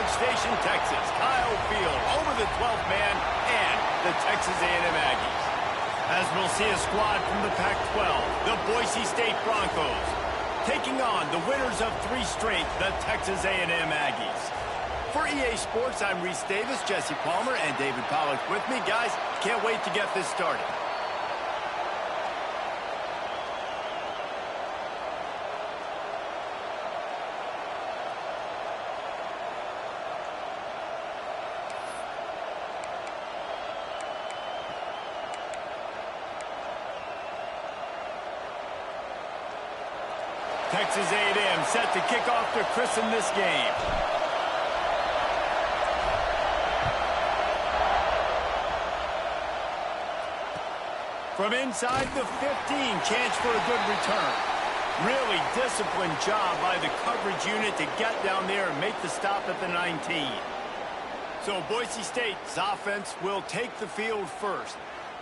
College Station, Texas, Kyle Field over the 12th man and the Texas A&M Aggies. As we'll see a squad from the Pac-12, the Boise State Broncos, taking on the winners of 3 straight, the Texas A&M Aggies. For EA Sports, I'm Reese Davis, Jesse Palmer, and David Pollack with me. Guys, can't wait to get this started. Texas A&M set to kick off to christen this game. From inside the 15, chance for a good return. Really disciplined job by the coverage unit to get down there and make the stop at the 19. So Boise State's offense will take the field first.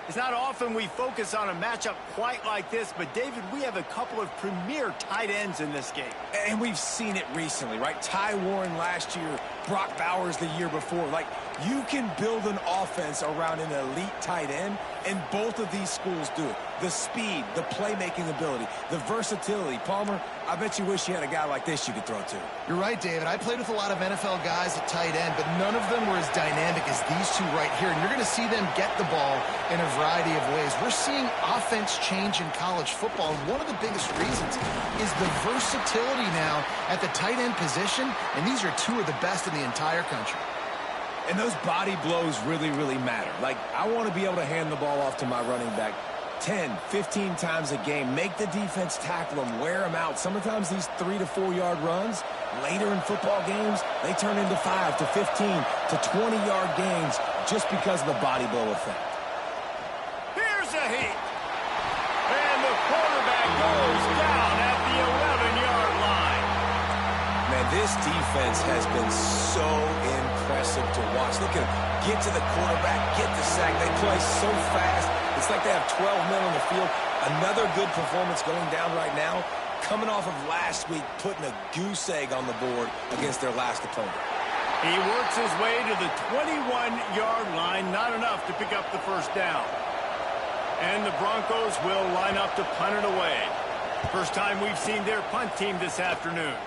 It's not often we focus on a matchup quite like this, but David, we have a couple of premier tight ends in this game. And we've seen it recently, right? Ty Warren last year, Brock Bowers the year before. Like, you can build an offense around an elite tight end, and both of these schools do it. The speed, the playmaking ability, the versatility. Palmer, I bet you wish you had a guy like this you could throw to. You're right, David. I played with a lot of NFL guys at tight end, but none of them were as dynamic as these two right here. And you're going to see them get the ball in a variety of ways. We're seeing offense change in college football, and one of the biggest reasons is the versatility now at the tight end position, and these are two of the best in the entire country. And those body blows really, really matter. Like, I want to be able to hand the ball off to my running back 10, 15 times a game. Make the defense tackle them, wear them out. Sometimes these 3 to 4 yard runs, later in football games, they turn into 5 to 15 to 20 yard gains just because of the body blow effect. Here's a heat. And the quarterback goes down at the 11-yard line. Man, this defense has been so impressive to watch. Look at them. Get to the quarterback, get the sack. They play so fast. It's like they have 12 men on the field. Another good performance going down right now, coming off of last week, putting a goose egg on the board against their last opponent. He works his way to the 21-yard line, not enough to pick up the first down. And the Broncos will line up to punt it away. First time we've seen their punt team this afternoon.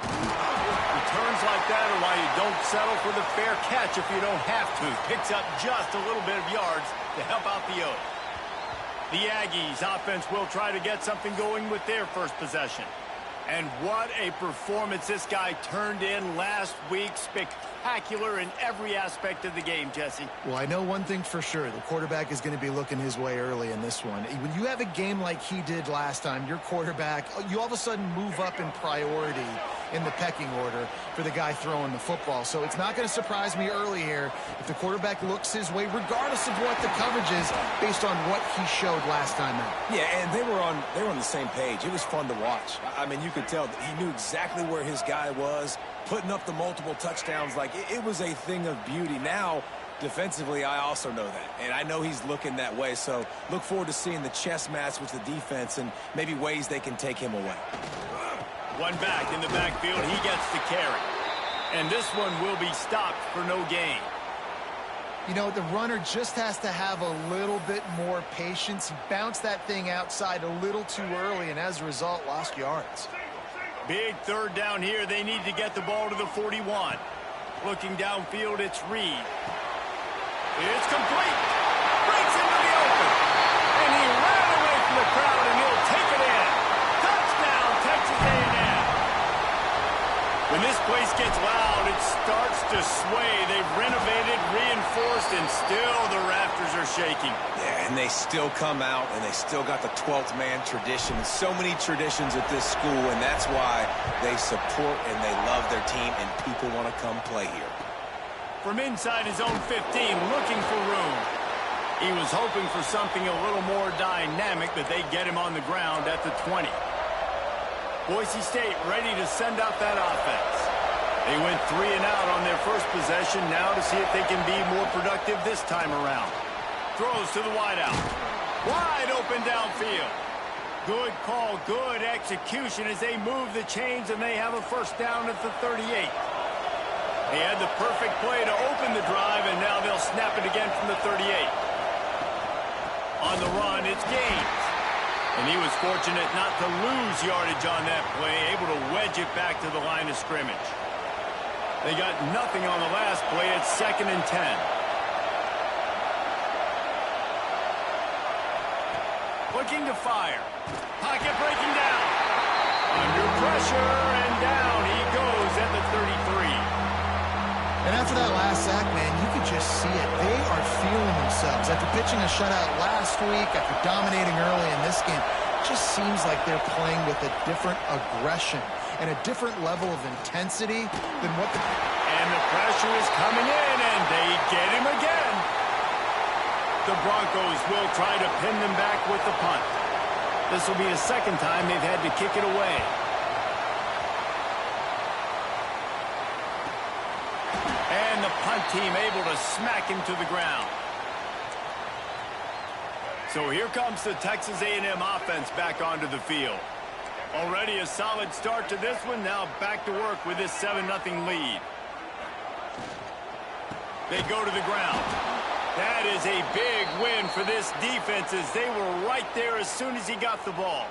Returns like that are why you don't settle for the fair catch if you don't have to. Picks up just a little bit of yards to help out the Oak. The Aggies offense will try to get something going with their first possession. And what a performance this guy turned in last week. Spectacular in every aspect of the game, Jesse. Well, I know one thing for sure. The quarterback is going to be looking his way early in this one. When you have a game like he did last time, your quarterback, you all of a sudden move up in priority in the pecking order for the guy throwing the football. So it's not going to surprise me early here if the quarterback looks his way, regardless of what the coverage is, based on what he showed last time out. Yeah, and they were on the same page. It was fun to watch. I mean, you could tell he knew exactly where his guy was, putting up the multiple touchdowns. Like, it was a thing of beauty. Now, defensively, I also know that, and I know he's looking that way. So look forward to seeing the chess match with the defense and maybe ways they can take him away. One back in the backfield, he gets the carry. And this one will be stopped for no gain. You know, the runner just has to have a little bit more patience. He bounced that thing outside a little too early, and as a result, lost yards. Big third down here. They need to get the ball to the 41. Looking downfield, it's Reed. It's complete. Breaks into the open. And he ran away from the crowd, and he'll take it in. Touchdown, Texas A&M. When this place gets loud, it starts to sway. They've renovated, reinforced, and still the rafters are shaking. Yeah, and they still come out, and they still got the 12th man tradition. So many traditions at this school, and that's why they support and they love their team, and people want to come play here. From inside his own 15, looking for room. He was hoping for something a little more dynamic, but they get him on the ground at the 20. Boise State ready to send out that offense. They went 3 and out on their first possession, now to see if they can be more productive this time around. Throws to the wideout. Wide open downfield. Good call, good execution as they move the chains, and they have a first down at the 38. They had the perfect play to open the drive, and now they'll snap it again from the 38. On the run, it's Gaines. And he was fortunate not to lose yardage on that play, able to wedge it back to the line of scrimmage. They got nothing on the last play. It's 2nd and 10. Looking to fire. Pocket breaking down. Under pressure, and down he goes at the 33. And after that last sack, man, you could just see it. They are feeling themselves. After pitching a shutout last week, after dominating early in this game, it just seems like they're playing with a different aggression and a different level of intensity than what the... And the pressure is coming in, and they get him again. The Broncos will try to pin them back with the punt. This will be the second time they've had to kick it away. And the punt team able to smack him to the ground. So here comes the Texas A&M offense back onto the field. Already a solid start to this one. Now back to work with this 7-0 lead. They go to the ground. That is a big win for this defense as they were right there as soon as he got the ball.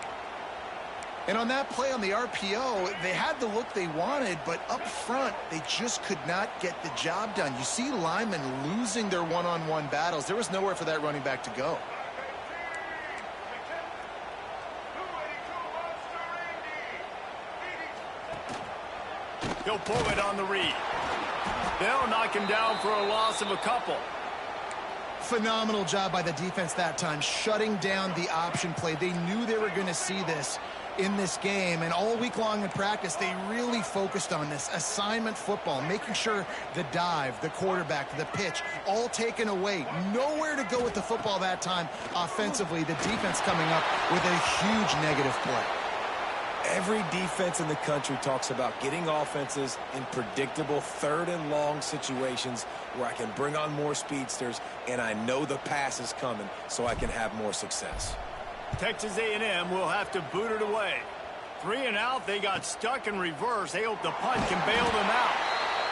And on that play on the RPO, they had the look they wanted, but up front, they just could not get the job done. You see linemen losing their one-on-one battles. There was nowhere for that running back to go. He'll pull it on the read. They'll knock him down for a loss of a couple. Phenomenal job by the defense that time, shutting down the option play. They knew they were going to see this in this game, and all week long in practice, they really focused on this assignment football, making sure the dive, the quarterback, the pitch, all taken away. Nowhere to go with the football that time offensively. The defense coming up with a huge negative play. Every defense in the country talks about getting offenses in predictable 3rd and long situations where I can bring on more speedsters and I know the pass is coming so I can have more success. Texas A&M will have to boot it away. 3 and out, they got stuck in reverse. They hope the punt can bail them out.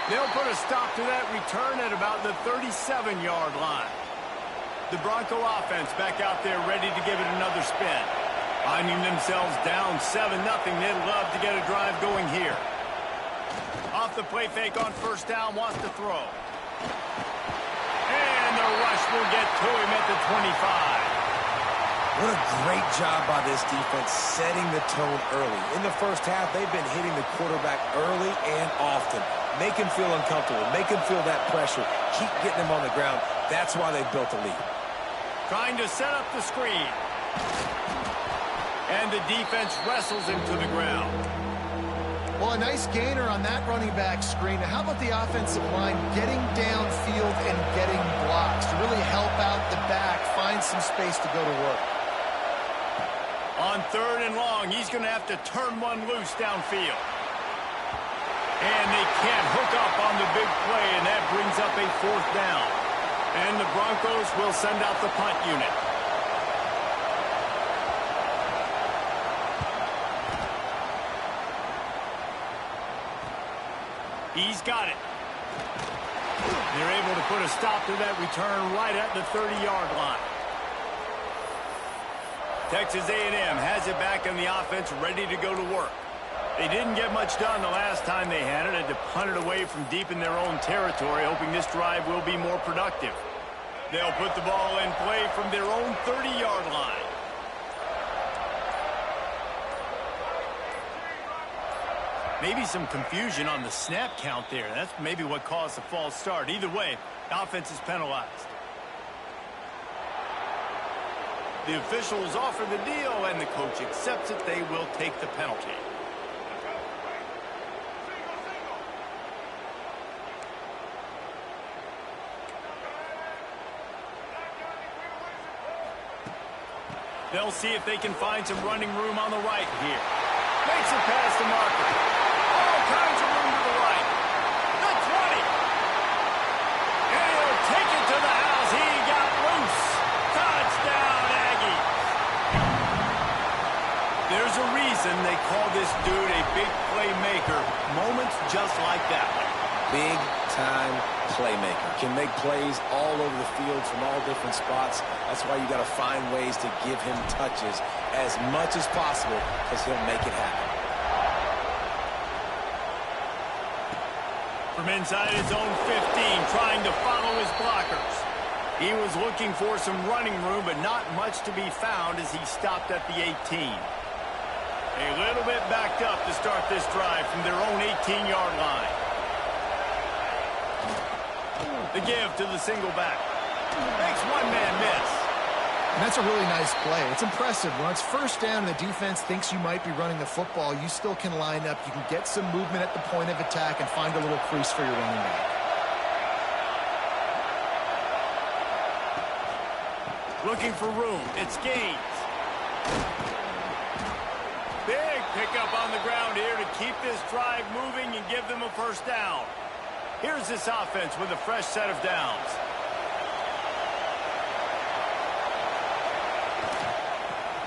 They'll put a stop to that return at about the 37-yard line. The Bronco offense back out there ready to give it another spin. Finding themselves down 7-0, they'd love to get a drive going here. Off the play fake on first down, wants to throw. And the rush will get to him at the 25. What a great job by this defense setting the tone early. In the first half, they've been hitting the quarterback early and often. Make him feel uncomfortable, make him feel that pressure, keep getting him on the ground. That's why they built the lead. Trying to set up the screen. And the defense wrestles him to the ground. Well, a nice gainer on that running back screen. How about the offensive line getting downfield and getting blocks to really help out the back, find some space to go to work? On 3rd and long, he's going to have to turn one loose downfield. And they can't hook up on the big play, and that brings up a 4th down. And the Broncos will send out the punt unit. He's got it. They're able to put a stop to that return right at the 30-yard line. Texas A&M has it back in the offense, ready to go to work. They didn't get much done the last time they had it. Had to punt it away from deep in their own territory, hoping this drive will be more productive. They'll put the ball in play from their own 30-yard line. Maybe some confusion on the snap count there. That's maybe what caused the false start. Either way, the offense is penalized. The officials offer the deal, and the coach accepts it. They will take the penalty. They'll see if they can find some running room on the right here. Makes it past the marker. All kinds of room to the right. The 20. And he'll take it to the house. He got loose. Touchdown, Aggie. just like that. Big-time playmaker. Can make plays all over the field from all different spots. That's why you got to find ways to give him touches as much as possible because he'll make it happen. From inside his own 15, trying to follow his blockers. He was looking for some running room, but not much to be found as he stopped at the 18. A little bit backed up to start this drive from their own 18-yard line. The give to the single back. Makes one man miss. And that's a really nice play. It's impressive. When it's first down and the defense thinks you might be running the football, you still can line up. You can get some movement at the point of attack and find a little crease for your running back. Looking for room. It's Gaines. Big pickup on the ground here to keep this drive moving and give them a first down. Here's this offense with a fresh set of downs.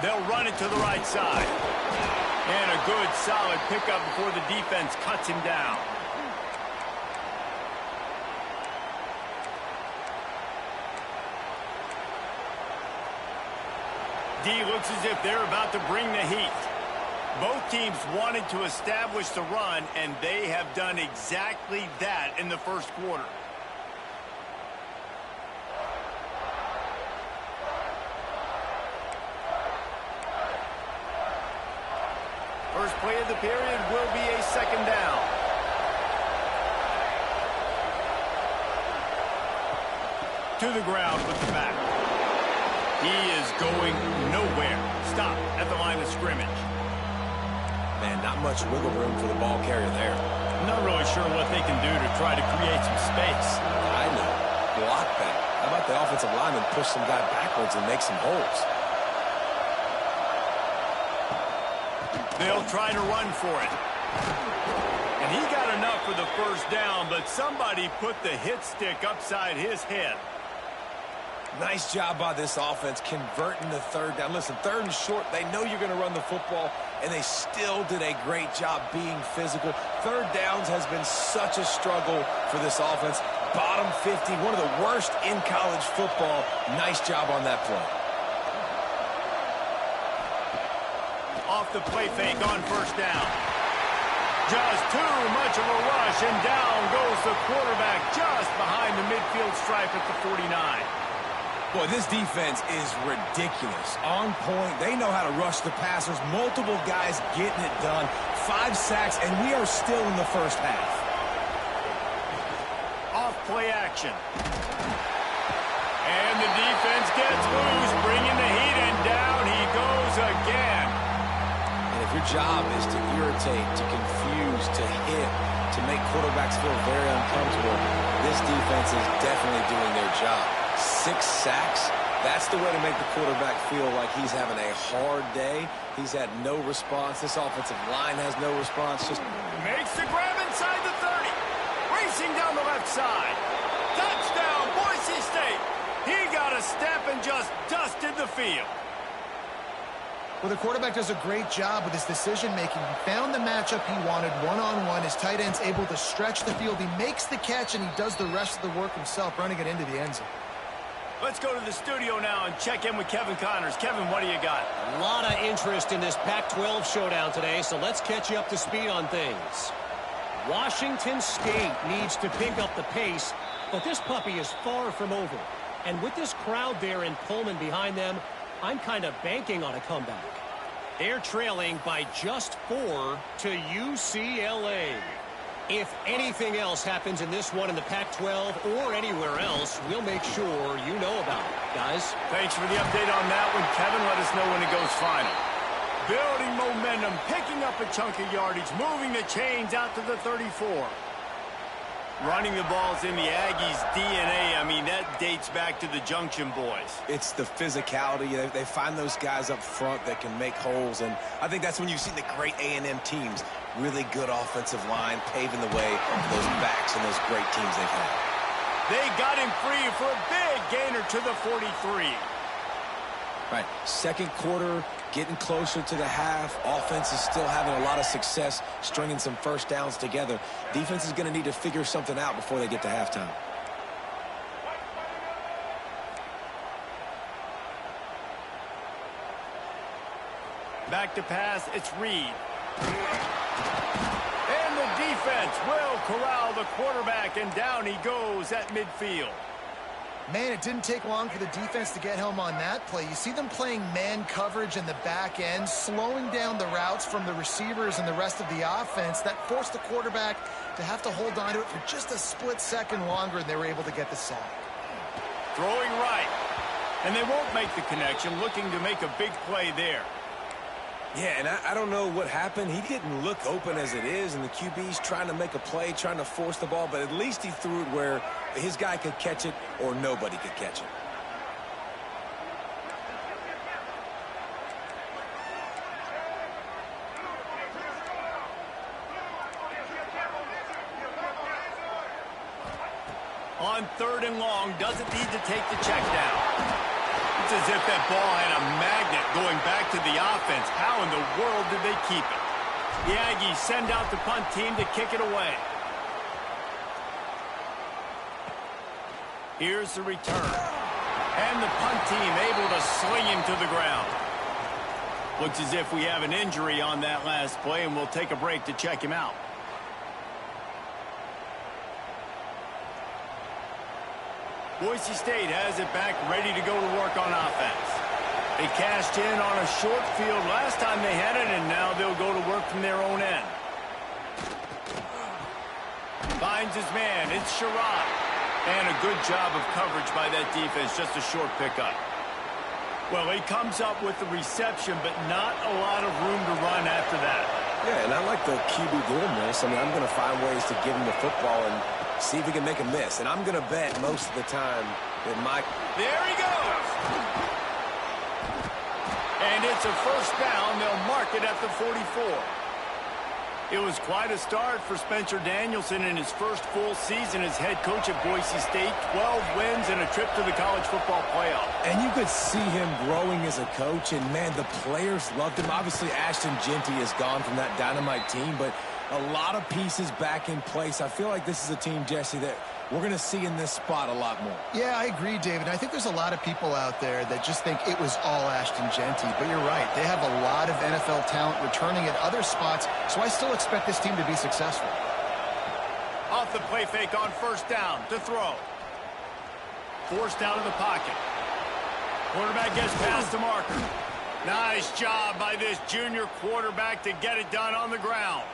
They'll run it to the right side. And a good, solid pickup before the defense cuts him down. D looks as if they're about to bring the heat. Both teams wanted to establish the run, and they have done exactly that in the first quarter. First play of the period will be a second down. To the ground with the back. He is going nowhere. Stop at the line of scrimmage. Man, not much wiggle room for the ball carrier there. Not really sure what they can do to try to create some space. I know. Block that. How about the offensive lineman push some guy backwards and make some holes? They'll try to run for it. And he got enough for the first down, but somebody put the hit stick upside his head. Nice job by this offense converting the third down. Listen, third and short, they know you're going to run the football, and they still did a great job being physical. Third downs has been such a struggle for this offense. Bottom 50, one of the worst in college football. Nice job on that play. Off the play fake on first down. Just too much of a rush, and down goes the quarterback just behind the midfield stripe at the 49. Boy, this defense is ridiculous. On point. They know how to rush the passers. Multiple guys getting it done. 5 sacks, and we are still in the first half. Off play action. And the defense gets loose, bringing the heat, and down he goes again. And if your job is to irritate, to confuse, to hit, to make quarterbacks feel very uncomfortable, this defense is definitely doing their job. 6 sacks, that's the way to make the quarterback feel like he's having a hard day. He's had no response. This offensive line has no response. Just makes the grab inside the 30. Racing down the left side. Touchdown, Boise State. He got a step and just dusted the field. Well, the quarterback does a great job with his decision-making. He found the matchup he wanted one-on-one. His tight end's able to stretch the field. He makes the catch, and he does the rest of the work himself, running it into the end zone. Let's go to the studio now and check in with Kevin Connors. Kevin, what do you got? A lot of interest in this Pac-12 showdown today, so let's catch you up to speed on things. Washington State needs to pick up the pace, but this puppy is far from over. And with this crowd there in Pullman behind them, I'm kind of banking on a comeback. They're trailing by just 4 to UCLA. If anything else happens in this one in the Pac-12 or anywhere else, we'll make sure you know about it, guys. Thanks for the update on that one, Kevin. Let us know when it goes final. Building momentum, picking up a chunk of yardage, moving the chains out to the 34. Running the ball's in the Aggies' DNA. I mean, that dates back to the Junction Boys. it's the physicality. They find those guys up front that can make holes, and I think that's when you've seen the great A&M teams. Really good offensive line, paving the way for those backs and those great teams they've had. They got him free for a big gainer to the 43. Right, second quarter, getting closer to the half. Offense is still having a lot of success stringing some first downs together. Defense is going to need to figure something out before they get to halftime. Back to pass, it's Reed. And the defense will corral the quarterback, and down he goes at midfield. Man, it didn't take long for the defense to get home on that play. You see them playing man coverage in the back end, slowing down the routes from the receivers and the rest of the offense. That forced the quarterback to have to hold on to it for just a split second longer, and they were able to get the sack. Throwing right. And they won't make the connection, looking to make a big play there. Yeah, and I don't know what happened. He didn't look open as it is, and the QB's trying to make a play, trying to force the ball, but at least he threw it where his guy could catch it or nobody could catch it. On 3rd and long, doesn't need to take the check down. It's as if that ball had a magnet going back to the offense. How in the world did they keep it? The Aggies send out the punt team to kick it away. Here's the return. And the punt team able to sling him to the ground. Looks as if we have an injury on that last play, and we'll take a break to check him out. Boise State has it back, ready to go to work on offense. They cashed in on a short field last time they had it, and now they'll go to work from their own end. Finds his man. It's Sherrod. And a good job of coverage by that defense. Just a short pickup. Well, he comes up with the reception, but not a lot of room to run after that. Yeah, and I like the QB doing this. I mean, I'm going to find ways to give him the football and see if he can make a miss. And I'm going to bet most of the time that Mike... There he goes! And it's a first down. They'll mark it at the 44. It was quite a start for Spencer Danielson in his first full season as head coach at Boise State. 12 wins and a trip to the college football playoff. And you could see him growing as a coach, and, man, the players loved him. Obviously, Ashton Jeanty is gone from that dynamite team, but a lot of pieces back in place. I feel like this is a team, Jesse, that we're going to see in this spot a lot more. Yeah, I agree, David. I think there's a lot of people out there that just think it was all Ashton Jeanty, but you're right. They have a lot of NFL talent returning at other spots, so I still expect this team to be successful. Off the play fake on first down to throw. Forced out of the pocket. Quarterback gets past the marker. Nice job by this junior quarterback to get it done on the ground.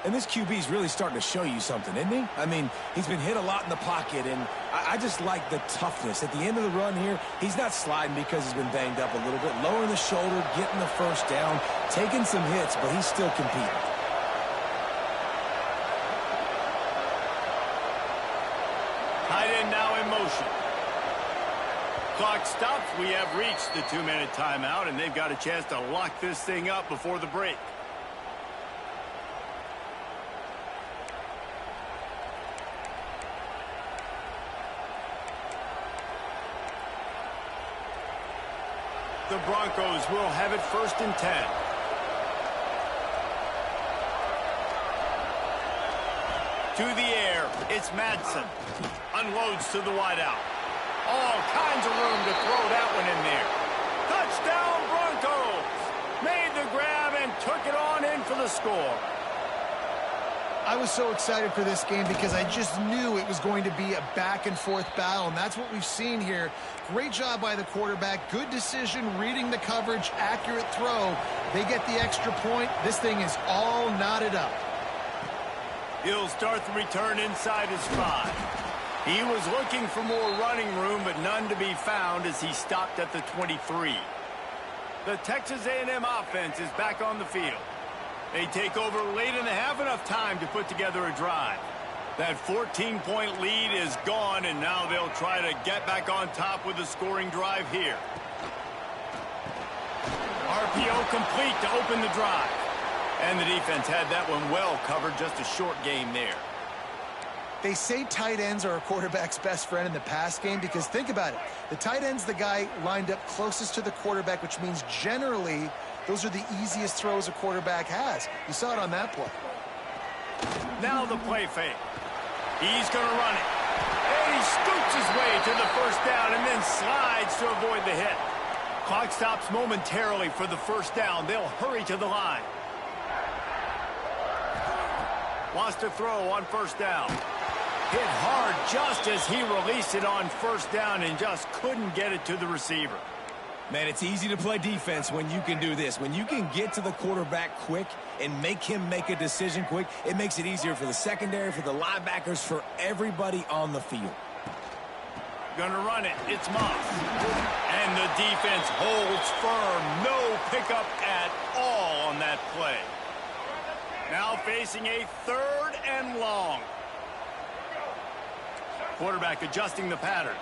And this QB's really starting to show you something, isn't he? I mean, he's been hit a lot in the pocket, and I just like the toughness. At the end of the run here, he's not sliding because he's been banged up a little bit. Lowering the shoulder, getting the first down, taking some hits, but he's still competing. Tight end now in motion. Clock stops. We have reached the 2-minute timeout, and they've got a chance to lock this thing up before the break. The Broncos will have it 1st and 10. To the air, it's Madsen. Unloads to the wideout. All kinds of room to throw that one in there. Touchdown Broncos! Made the grab and took it on in for the score. I was so excited for this game because I just knew it was going to be a back-and-forth battle, and that's what we've seen here. Great job by the quarterback. Good decision, reading the coverage, accurate throw. They get the extra point. This thing is all knotted up. He'll start the return inside his 5. He was looking for more running room, but none to be found as he stopped at the 23. The Texas A&M offense is back on the field. They take over late in the half, enough time to put together a drive. That 14-point lead is gone, and now they'll try to get back on top with a scoring drive here. RPO complete to open the drive. And the defense had that one well covered, just a short game there. They say tight ends are a quarterback's best friend in the pass game because think about it. The tight end's the guy lined up closest to the quarterback, which means generally those are the easiest throws a quarterback has. You saw it on that play. Now the play fake. He's going to run it. And he scoots his way to the first down and then slides to avoid the hit. Clock stops momentarily for the first down. They'll hurry to the line. Wants to throw on first down. Hit hard just as he released it on first down and just couldn't get it to the receiver. Man, it's easy to play defense when you can do this. When you can get to the quarterback quick and make him make a decision quick, it makes it easier for the secondary, for the linebackers, for everybody on the field. Gonna run it. It's Moss. And the defense holds firm. No pickup at all on that play. Now facing a 3rd and long. Quarterback adjusting the pattern.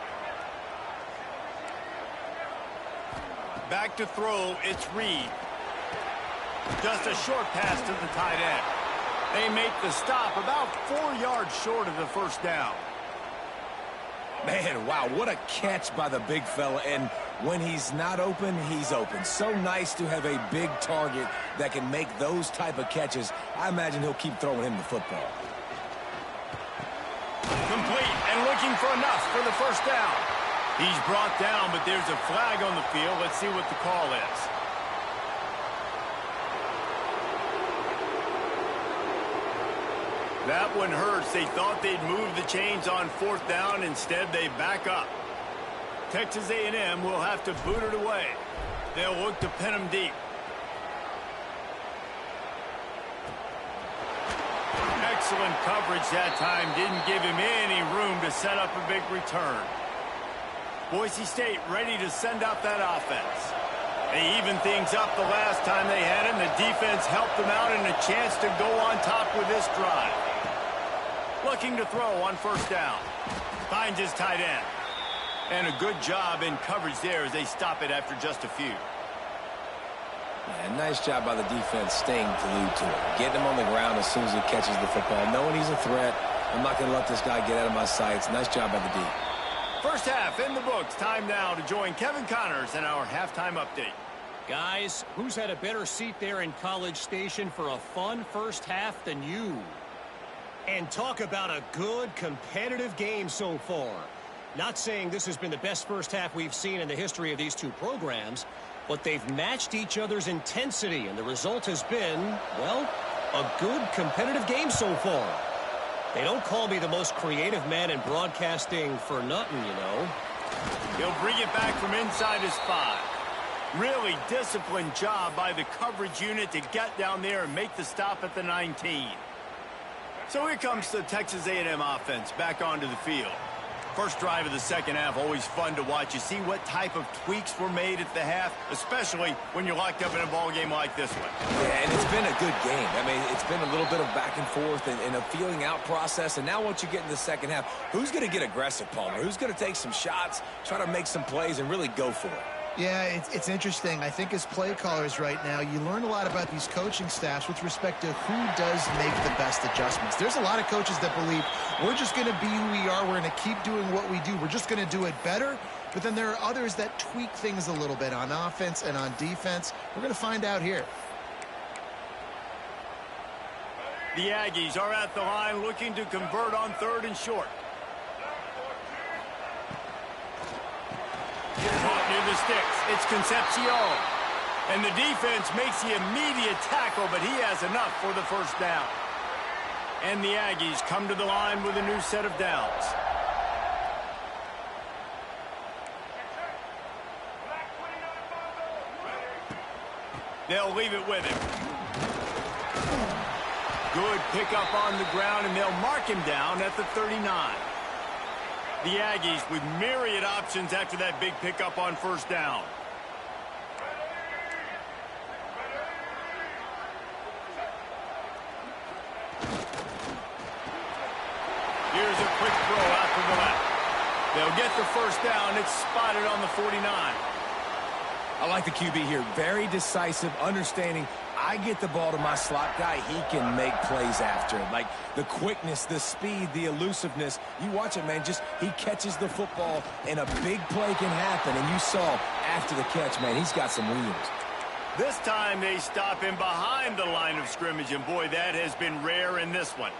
Back to throw, it's Reed. Just a short pass to the tight end. They make the stop about 4 yards short of the first down. Man, wow, what a catch by the big fella. And when he's not open, he's open. So nice to have a big target that can make those type of catches. I imagine he'll keep throwing him the football. Complete and looking for enough for the first down. He's brought down, but there's a flag on the field. Let's see what the call is. That one hurts. They thought they'd move the chains on 4th down. Instead, they back up. Texas A&M will have to boot it away. They'll look to pin him deep. Excellent coverage that time. Didn't give him any room to set up a big return. Boise State ready to send out that offense. They evened things up the last time they had him. The defense helped them out and a chance to go on top with this drive. Looking to throw on first down. Finds his tight end. And a good job in coverage there as they stop it after just a few. Yeah, nice job by the defense staying glued to it. Getting him on the ground as soon as he catches the football. Knowing he's a threat. I'm not going to let this guy get out of my sights. Nice job by the D. First half in the books. Time now to join Kevin Connors in our halftime update. Guys, who's had a better seat there in College Station for a fun first half than you? And talk about a good competitive game so far. Not saying this has been the best first half we've seen in the history of these two programs, but they've matched each other's intensity, and the result has been, well, a good competitive game so far. They don't call me the most creative man in broadcasting for nothing, you know. He'll bring it back from inside his 5. Really disciplined job by the coverage unit to get down there and make the stop at the 19. So here comes the Texas A&M offense back onto the field. First drive of the second half, always fun to watch. You see what type of tweaks were made at the half, especially when you're locked up in a ball game like this one. Yeah, and it's been a good game. I mean, it's been a little bit of back and forth and a feeling out process. And now once you get in the second half, who's going to get aggressive, Palmer? Who's going to take some shots, try to make some plays, and really go for it? Yeah, it's interesting. I think as play callers right now, you learn a lot about these coaching staffs with respect to who does make the best adjustments. There's a lot of coaches that believe we're just going to be who we are. We're going to keep doing what we do. We're just going to do it better. But then there are others that tweak things a little bit on offense and on defense. We're going to find out here. The Aggies are at the line looking to convert on 3rd and short. Caught near the sticks. It's Concepcion. And the defense makes the immediate tackle, but he has enough for the first down. And the Aggies come to the line with a new set of downs. They'll leave it with him. Good pickup on the ground, and they'll mark him down at the 39. The Aggies with myriad options after that big pickup on first down. Here's a quick throw out to the left. They'll get the first down. It's spotted on the 49. I like the QB here. Very decisive, understanding I get the ball to my slot guy, he can make plays after it. Like the quickness, the speed, the elusiveness. You watch it, man, just he catches the football and a big play can happen. And you saw after the catch, man, he's got some wheels. This time they stop him behind the line of scrimmage, and boy, that has been rare in this one.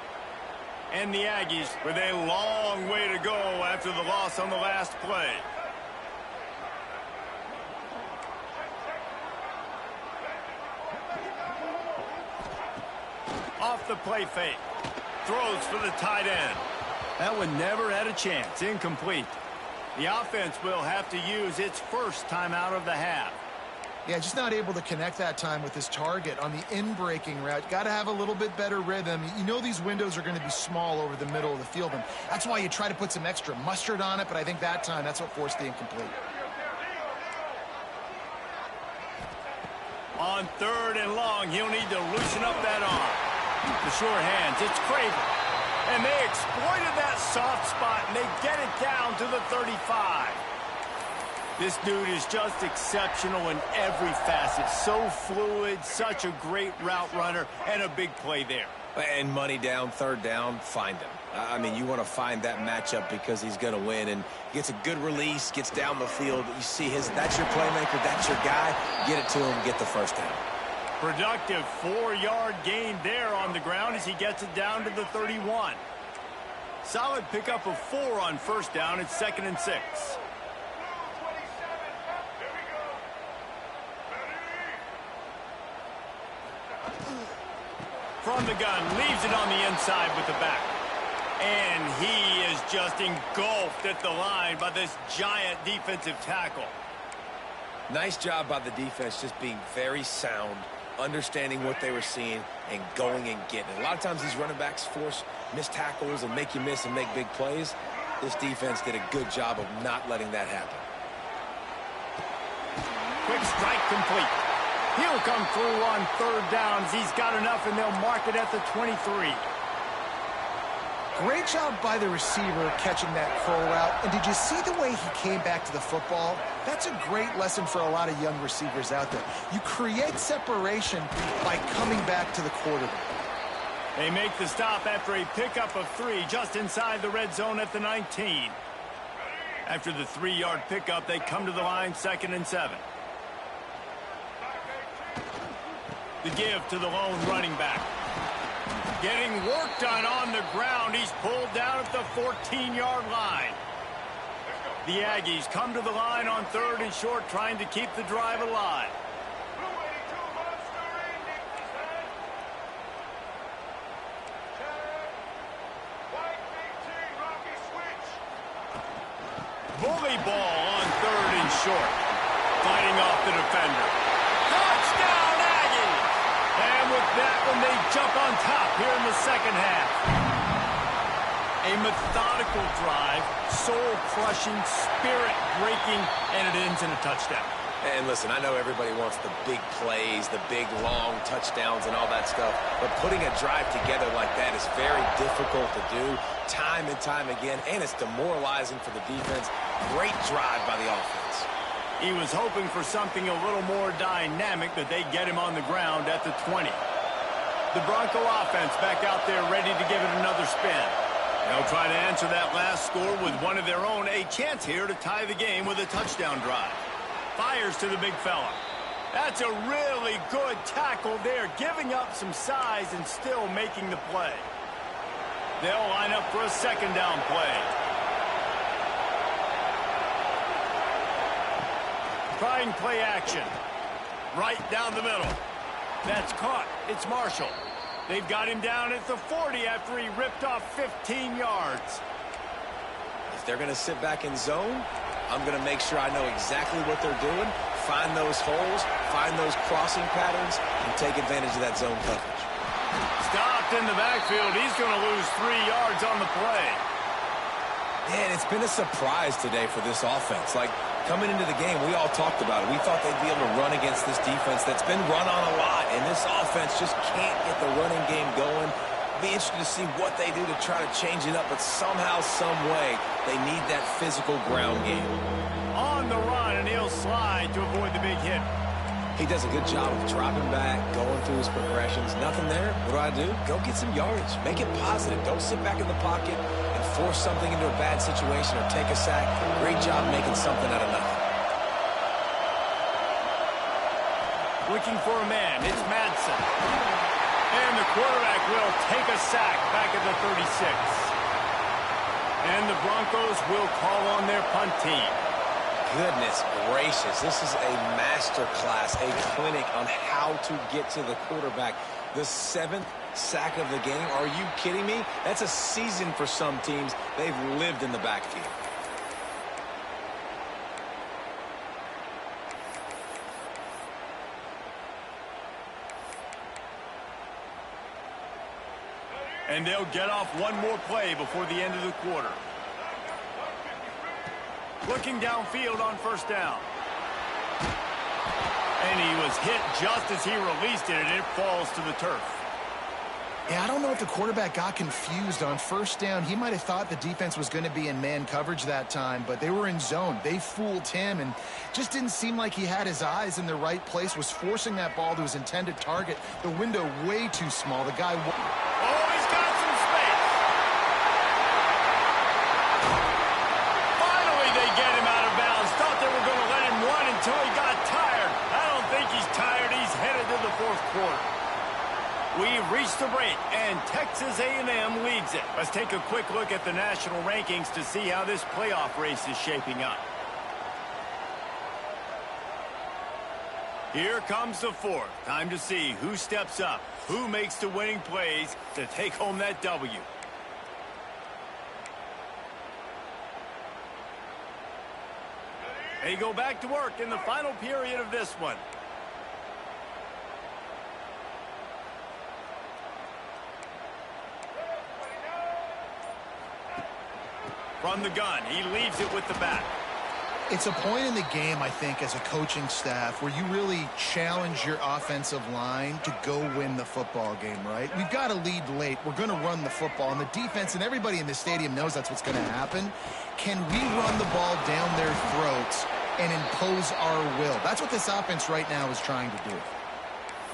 And the Aggies with a long way to go after the loss on the last play. Off the play fake. Throws for the tight end. That one never had a chance. Incomplete. The offense will have to use its first timeout of the half. Yeah, just not able to connect that time with his target on the in-breaking route. Got to have a little bit better rhythm. You know these windows are going to be small over the middle of the field, and that's why you try to put some extra mustard on it, but I think that time that's what forced the incomplete. On 3rd and long, he'll need to loosen up that arm. The sure hands, it's Craven. And they exploited that soft spot, and they get it down to the 35. This dude is just exceptional in every facet. So fluid, such a great route runner, and a big play there. And money down, 3rd down, find him. I mean, you want to find that matchup because he's going to win, and gets a good release, gets down the field. You see that's your playmaker, that's your guy. Get it to him, get the first down. Productive 4-yard gain there on the ground as he gets it down to the 31. Solid pickup of 4 on 1st down. It's 2nd and 6. From the gun, leaves it on the inside with the back. And he is just engulfed at the line by this giant defensive tackle. Nice job by the defense just being very sound, understanding what they were seeing, and going and getting it. A lot of times these running backs force missed tackles and make you miss and make big plays. This defense did a good job of not letting that happen. Quick strike complete. He'll come through on 3rd down as he's got enough, and they'll mark it at the 23. Great job by the receiver catching that curl route. And did you see the way he came back to the football? That's a great lesson for a lot of young receivers out there. You create separation by coming back to the quarterback. They make the stop after a pickup of 3 just inside the red zone at the 19. After the 3-yard pickup, they come to the line, 2nd and 7. The give to the lone running back. Getting work done on the ground. He's pulled down at the 14-yard line. The Aggies come to the line on 3rd and short, trying to keep the drive alive. Bully ball on 3rd and short. Fighting off the defender. Touchdown, Aggies! And with that one, they jump on top here in the 2nd half. A methodical drive, soul-crushing, spirit-breaking, and it ends in a touchdown. And listen, I know everybody wants the big plays, the big, long touchdowns and all that stuff, but putting a drive together like that is very difficult to do time and time again, and it's demoralizing for the defense. Great drive by the offense. He was hoping for something a little more dynamic, but they get him on the ground at the 20. The Bronco offense back out there ready to give it another spin. They'll try to answer that last score with one of their own. A chance here to tie the game with a touchdown drive. Fires to the big fella. That's a really good tackle there, giving up some size and still making the play. They'll line up for a 2nd down play. Trying play action. Right down the middle. That's caught. It's Marshall. They've got him down at the 40 after he ripped off 15 yards. If they're going to sit back in zone, I'm going to make sure I know exactly what they're doing, find those holes, find those crossing patterns, and take advantage of that zone coverage. Stopped in the backfield. He's going to lose 3 yards on the play. Man, it's been a surprise today for this offense. Like, coming into the game, we all talked about it. We thought they'd be able to run against this defense that's been run on a lot, and this offense just can't get the running game going. Be interested to see what they do to try to change it up, but somehow, some way, they need that physical ground game. On the run, and he'll slide to avoid the big hit. He does a good job of dropping back, going through his progressions. Nothing there. What do? Go get some yardage. Make it positive. Don't sit back in the pocket and force something into a bad situation or take a sack. Great job making something out of nothing. Looking for a man. It's Madsen. And the quarterback will take a sack back at the 36. And the Broncos will call on their punt team. Goodness gracious, this is a master class, a clinic on how to get to the quarterback. The 7th sack of the game. Are you kidding me? That's a season for some teams. They've lived in the backfield. And they'll get off one more play before the end of the quarter. Looking downfield on first down. And he was hit just as he released it, and it falls to the turf. Yeah, I don't know if the quarterback got confused on first down. He might have thought the defense was going to be in man coverage that time, but they were in zone. They fooled him and just didn't seem like he had his eyes in the right place, was forcing that ball to his intended target. The window way too small. The guy... Oh, he's got some space. Finally, they get him out of bounds. Thought they were going to let him run until he got tired. I don't think he's tired. He's headed to the fourth quarter. We've reached the break, and Texas A&M leads it. Let's take a quick look at the national rankings to see how this playoff race is shaping up. Here comes the fourth. Time to see who steps up, who makes the winning plays to take home that W. They go back to work in the final period of this one. From the gun, he leaves it with the back. It's a point in the game, I think, as a coaching staff where you really challenge your offensive line to go win the football game, right? We've got to lead late. We're going to run the football, and the defense and everybody in the stadium knows that's what's going to happen. Can we run the ball down their throats and impose our will? That's what this offense right now is trying to do.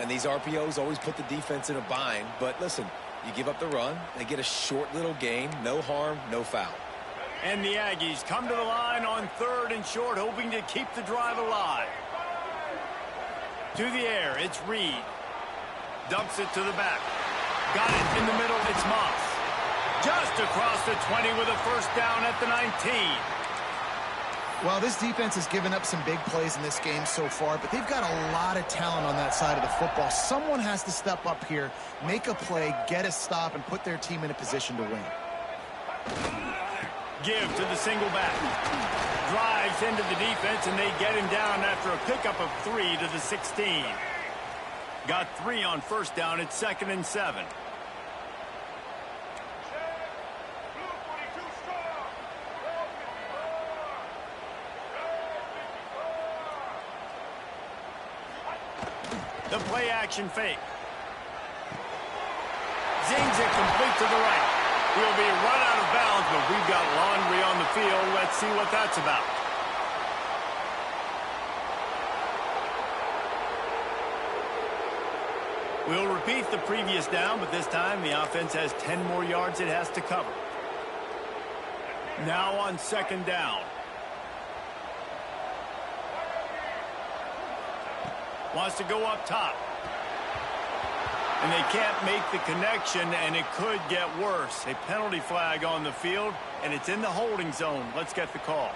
And these RPOs always put the defense in a bind. But listen, you give up the run, they get a short little gain, no harm, no foul. And the Aggies come to the line on 3rd and short, hoping to keep the drive alive. To the air, it's Reed. Dumps it to the back. Got it in the middle, it's Moss. Just across the 20 with a first down at the 19. Well, this defense has given up some big plays in this game so far, but they've got a lot of talent on that side of the football. Someone has to step up here, make a play, get a stop, and put their team in a position to win. Give to the single back. Drives into the defense, and they get him down after a pickup of 3 to the 16. Got 3 on first down at 2nd and 7. The play action fake. Zings it complete to the right. He'll be run out of bounds, but we've got laundry on the field. Let's see what that's about. We'll repeat the previous down, but this time the offense has 10 more yards it has to cover. Now on 2nd down. Wants to go up top. And they can't make the connection, and it could get worse. A penalty flag on the field, and it's in the holding zone. Let's get the call.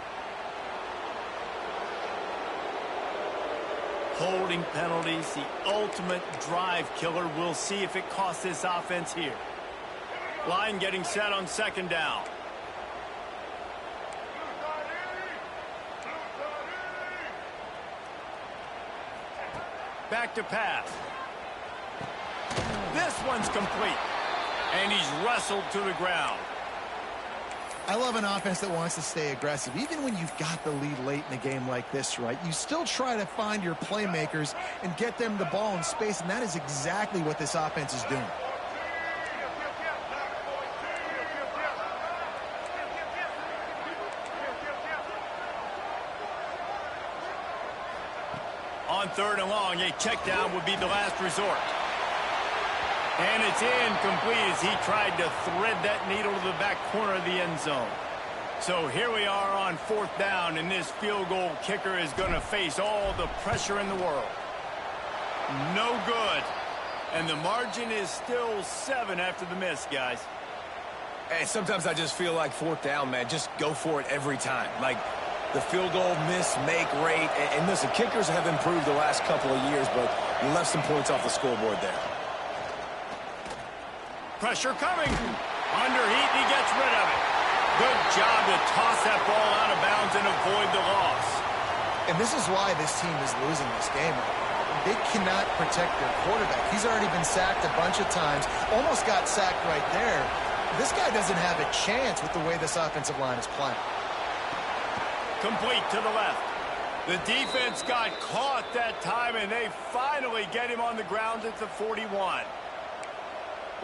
Holding penalties, the ultimate drive killer. We'll see if it costs this offense here. Line getting set on 2nd down. Back to pass. This one's complete. And he's wrestled to the ground. I love an offense that wants to stay aggressive. Even when you've got the lead late in a game like this, right? You still try to find your playmakers and get them the ball in space, and that is exactly what this offense is doing. On on 3rd and long. A check down would be the last resort. And it's incomplete as he tried to thread that needle to the back corner of the end zone. So here we are on 4th down, and this field goal kicker is going to face all the pressure in the world. No good. And the margin is still 7 after the miss, guys. And sometimes I just feel like 4th down, man. Just go for it every time. Like the field goal miss, make rate. And listen, kickers have improved the last couple of years, but you left some points off the scoreboard there. Pressure coming. Underheat, and he gets rid of it. Good job to toss that ball out of bounds and avoid the loss. And this is why this team is losing this game. They cannot protect their quarterback. He's already been sacked a bunch of times. Almost got sacked right there. This guy doesn't have a chance with the way this offensive line is playing. Complete to the left. The defense got caught that time, and they finally get him on the ground at the 41.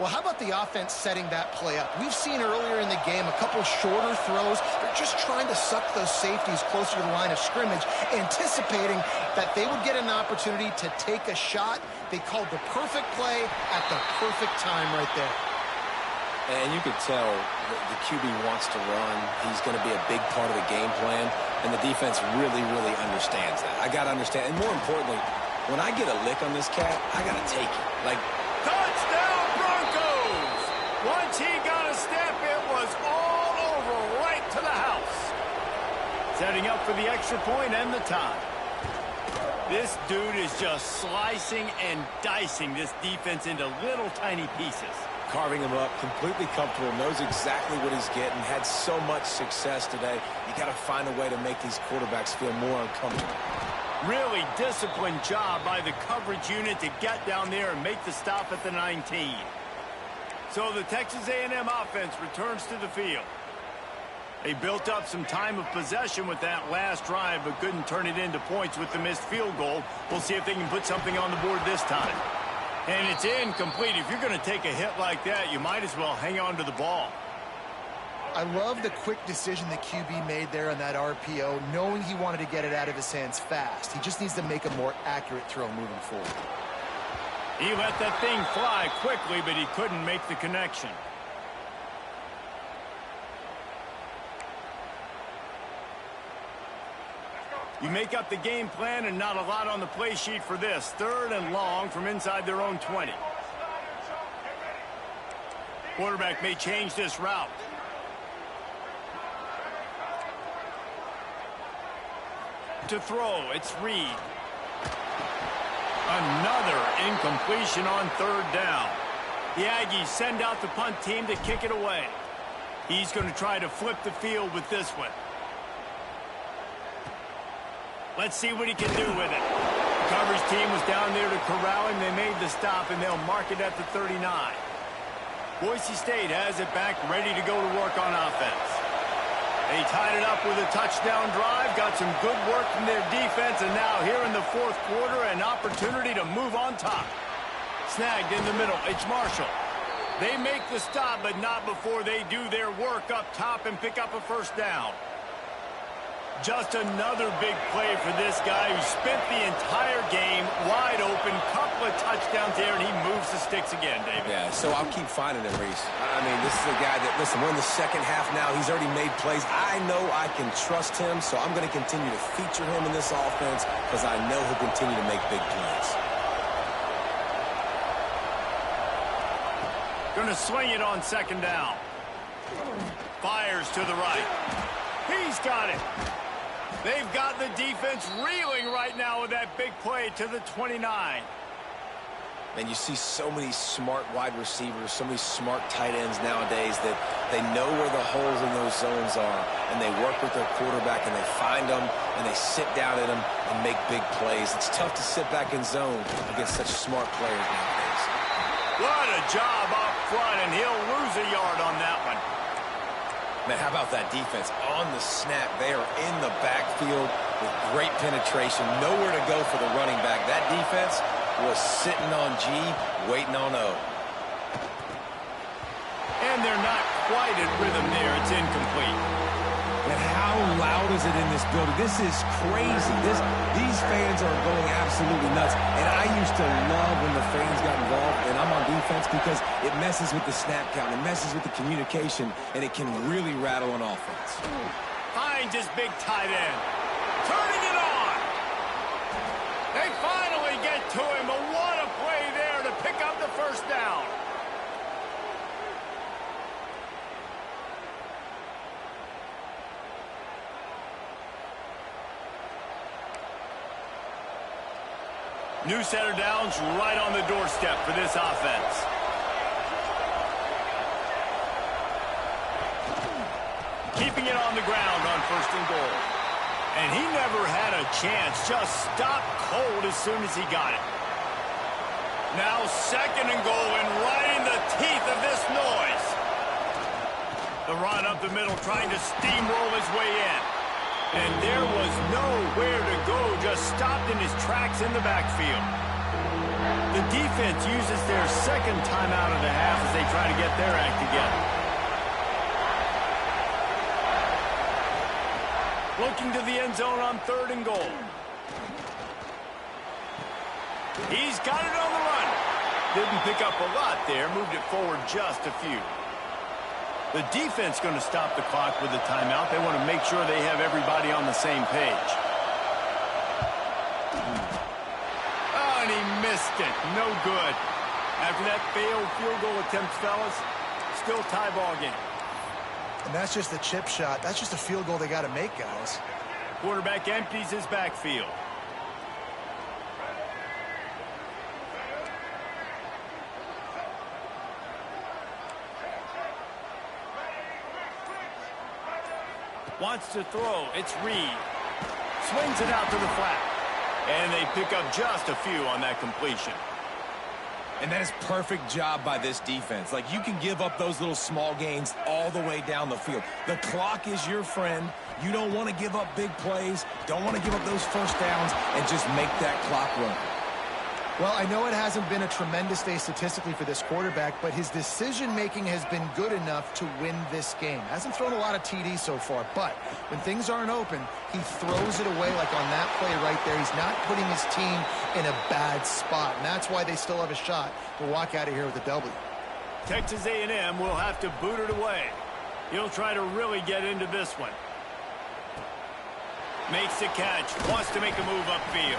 Well, how about the offense setting that play up? We've seen earlier in the game a couple shorter throws. They're just trying to suck those safeties closer to the line of scrimmage, anticipating that they would get an opportunity to take a shot. They called the perfect play at the perfect time right there. And you could tell the QB wants to run. He's going to be a big part of the game plan, and the defense really, really understands that. I got to understand. And more importantly, when I get a lick on this cat, I got to take it. Like, touchdown Broncos! Once he got a step, it was all over right to the house. Setting up for the extra point and the tie. This dude is just slicing and dicing this defense into little tiny pieces. Carving him up, completely comfortable, knows exactly what he's getting, had so much success today. You got to find a way to make these quarterbacks feel more uncomfortable. Really disciplined job by the coverage unit to get down there and make the stop at the 19. So the Texas A&M offense returns to the field. They built up some time of possession with that last drive, but couldn't turn it into points with the missed field goal. We'll see if they can put something on the board this time. And it's incomplete. If you're going to take a hit like that, you might as well hang on to the ball. I love the quick decision the QB made there on that RPO, knowing he wanted to get it out of his hands fast. He just needs to make a more accurate throw moving forward. He let that thing fly quickly, but he couldn't make the connection. You make up the game plan and not a lot on the play sheet for this. 3rd and long from inside their own 20. Quarterback may change this route. To throw, it's Reed. Another incompletion on 3rd down. The Aggies send out the punt team to kick it away. He's going to try to flip the field with this one. Let's see what he can do with it. The coverage team was down there to corral him. They made the stop, and they'll mark it at the 39. Boise State has it back, ready to go to work on offense. They tied it up with a touchdown drive, got some good work from their defense, and now here in the 4th quarter, an opportunity to move on top. Snagged in the middle. It's Marshall. They make the stop, but not before they do their work up top and pick up a 1st down. Just another big play for this guy who spent the entire game wide open. Couple of touchdowns there, and he moves the sticks again, David. Yeah, so I'll keep finding him, Reese. I mean, this is a guy that, listen, we're in the 2nd half now. He's already made plays. I know I can trust him, so I'm going to continue to feature him in this offense because I know he'll continue to make big plays. Going to swing it on 2nd down. Fires to the right. He's got it. They've got the defense reeling right now with that big play to the 29. And you see so many smart wide receivers, so many smart tight ends nowadays that they know where the holes in those zones are, and they work with their quarterback, and they find them, and they sit down in them and make big plays. It's tough to sit back in zone against such smart players nowadays. What a job up front, and he'll lose a yard on that one. Man, how about that defense on the snap? They are in the backfield with great penetration. Nowhere to go for the running back. That defense was sitting on G, waiting on O. And they're not quite in rhythm there. It's incomplete. And how loud is it in this building? This is crazy. These fans are going absolutely nuts. And I used to love when the fans got involved, and I'm on defense, because it messes with the snap count, it messes with the communication, and it can really rattle an offense. Finds his big tight end. Turning it on. They finally get to him, but what a play there to pick up the first down. New set of downs right on the doorstep for this offense. Keeping it on the ground on 1st and goal. And he never had a chance. Just stopped cold as soon as he got it. Now 2nd and goal, and right in the teeth of this noise. The run up the middle, trying to steamroll his way in. And there was nowhere to go, just stopped in his tracks in the backfield. The defense uses their 2nd timeout of the half as they try to get their act together. Looking to the end zone on 3rd and goal. He's got it on the run. Didn't pick up a lot there, moved it forward just a few. The defense going to stop the clock with a timeout. They want to make sure they have everybody on the same page. Oh, and he missed it. No good. After that failed field goal attempt, fellas, still tie ball game. And that's just a chip shot. That's just a field goal they got to make, guys. Quarterback empties his backfield. Wants to throw. It's Reed. Swings it out to the flat. And they pick up just a few on that completion. And that is perfect job by this defense. Like, you can give up those little small gains all the way down the field. The clock is your friend. You don't want to give up big plays. Don't want to give up those first downs and just make that clock run. Well, I know it hasn't been a tremendous day statistically for this quarterback, but his decision-making has been good enough to win this game. Hasn't thrown a lot of TDs so far, but when things aren't open, he throws it away like on that play right there. He's not putting his team in a bad spot, and that's why they still have a shot to walk out of here with a W. Texas A&M will have to boot it away. He'll try to really get into this one. Makes the catch, wants to make a move upfield.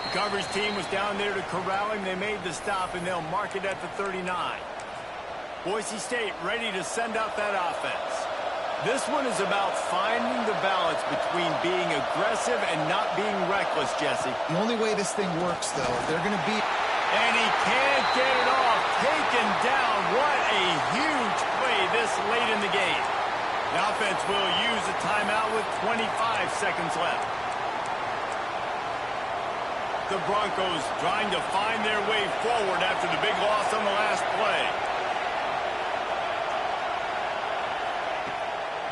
The coverage team was down there to corral him. They made the stop, and they'll mark it at the 39. Boise State ready to send out that offense. This one is about finding the balance between being aggressive and not being reckless, Jesse. The only way this thing works, though, if they're going to be... And he can't get it off. Taken down. What a huge play this late in the game. The offense will use a timeout with 25 seconds left. The Broncos trying to find their way forward after the big loss on the last play.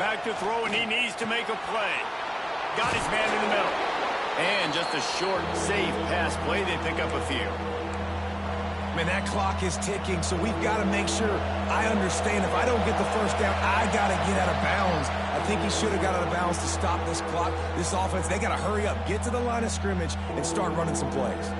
Back to throw, and he needs to make a play. Got his man in the middle. And just a short, safe pass play. They pick up a few. Man, that clock is ticking, so we've got to make sure. I understand if I don't get the first down, I got to get out of bounds. I think he should have got out of bounds to stop this clock. This offense, they got to hurry up, get to the line of scrimmage, and start running some plays.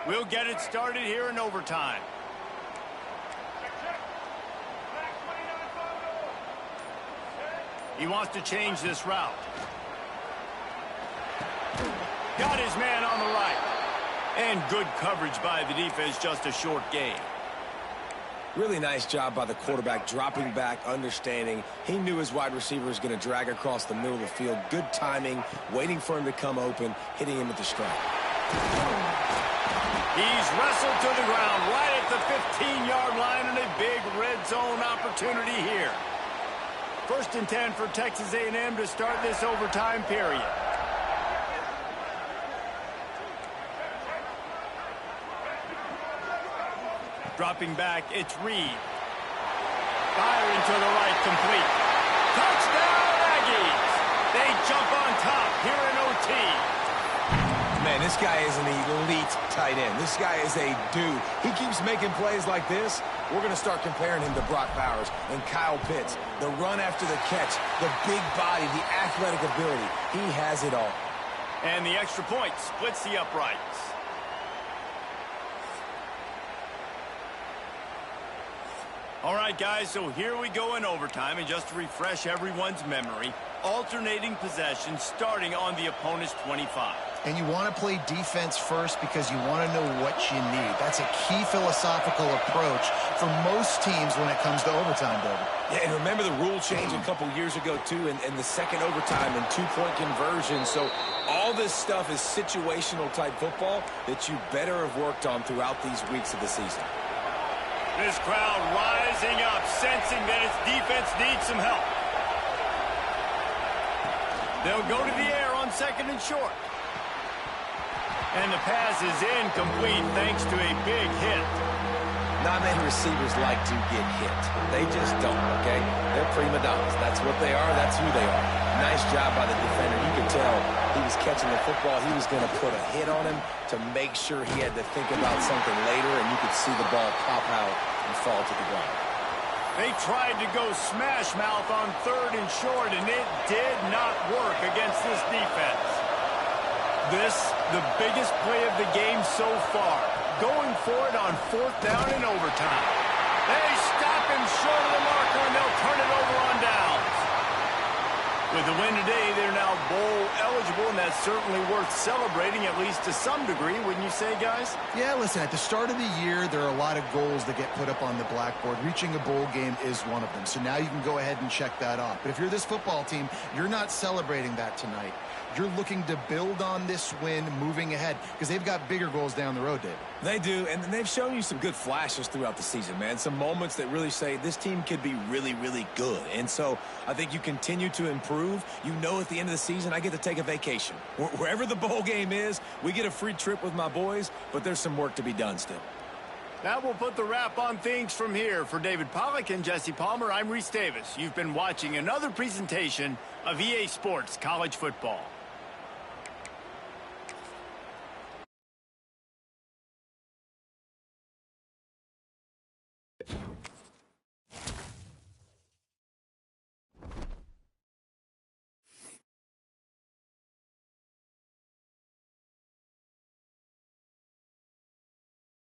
We'll get it started here in overtime. He wants to change this route. Got his man on the right. And good coverage by the defense, just a short gain. Really nice job by the quarterback, dropping back, understanding. He knew his wide receiver was going to drag across the middle of the field. Good timing, waiting for him to come open, hitting him with the strike. He's wrestled to the ground right at the 15-yard line, and a big red zone opportunity here. First and 10 for Texas A&M to start this overtime period. Dropping back, it's Reed. Firing to the right, complete. Touchdown, Aggies! They jump on top here in OT. Man, this guy is an elite tight end. This guy is a dude. He keeps making plays like this. We're going to start comparing him to Brock Bowers and Kyle Pitts. The run after the catch, the big body, the athletic ability. He has it all. And the extra point splits the uprights. All right, guys, so here we go in overtime. And just to refresh everyone's memory, alternating possession starting on the opponent's 25. And you want to play defense first because you want to know what you need. That's a key philosophical approach for most teams when it comes to overtime, David. Yeah, and remember the rule change a couple years ago, too, and the second overtime and two-point conversion. So all this stuff is situational type football that you better have worked on throughout these weeks of the season. This crowd rising up, sensing that its defense needs some help. They'll go to the air on second and short. And the pass is incomplete thanks to a big hit. Not many receivers like to get hit. They just don't, okay? They're prima donnas. That's what they are. That's who they are. Nice job by the defender. You could tell he was catching the football. He was going to put a hit on him to make sure he had to think about something later, and you could see the ball pop out and fall to the ground. They tried to go smash mouth on third and short, and it did not work against this defense. This, the biggest play of the game so far. Going for it on fourth down in overtime. They stop him short of the marker, and they'll turn it over on downs. With the win today, they're now bowl eligible, and that's certainly worth celebrating, at least to some degree, wouldn't you say, guys? Yeah, listen, at the start of the year, there are a lot of goals that get put up on the blackboard. Reaching a bowl game is one of them. So now you can go ahead and check that off. But if you're this football team, you're not celebrating that tonight. You're looking to build on this win moving ahead because they've got bigger goals down the road, David. They do, and they've shown you some good flashes throughout the season, man. Some moments that really say this team could be really, really good. And so I think you continue to improve. You know at the end of the season, I get to take a vacation. Wherever the bowl game is, we get a free trip with my boys, but there's some work to be done still. That will put the wrap on things from here. For David Pollack and Jesse Palmer, I'm Reese Davis. You've been watching another presentation of EA Sports College Football.